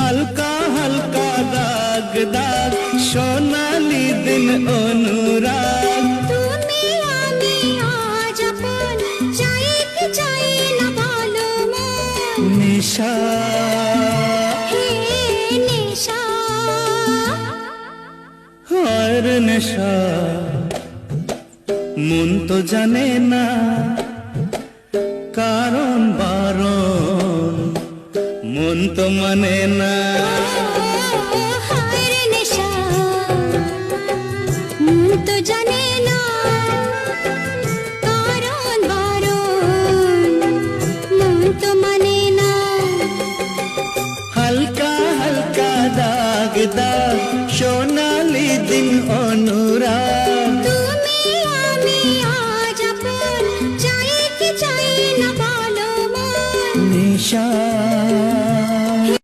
হালকা হালকা দাগ দাগ সোনালি দিন অনুরাগ তুমি আমি আজ আপন চাইতে চাই না ভালো মন নিশা হে নেশা আর নেশা মন তো জানে না কারণ বারণ মন তো মানে না হায় রে নেশা মন তো জানে না কারণ বারণ মন তো মানে না হালকা হালকা দাগ দাগ সোনা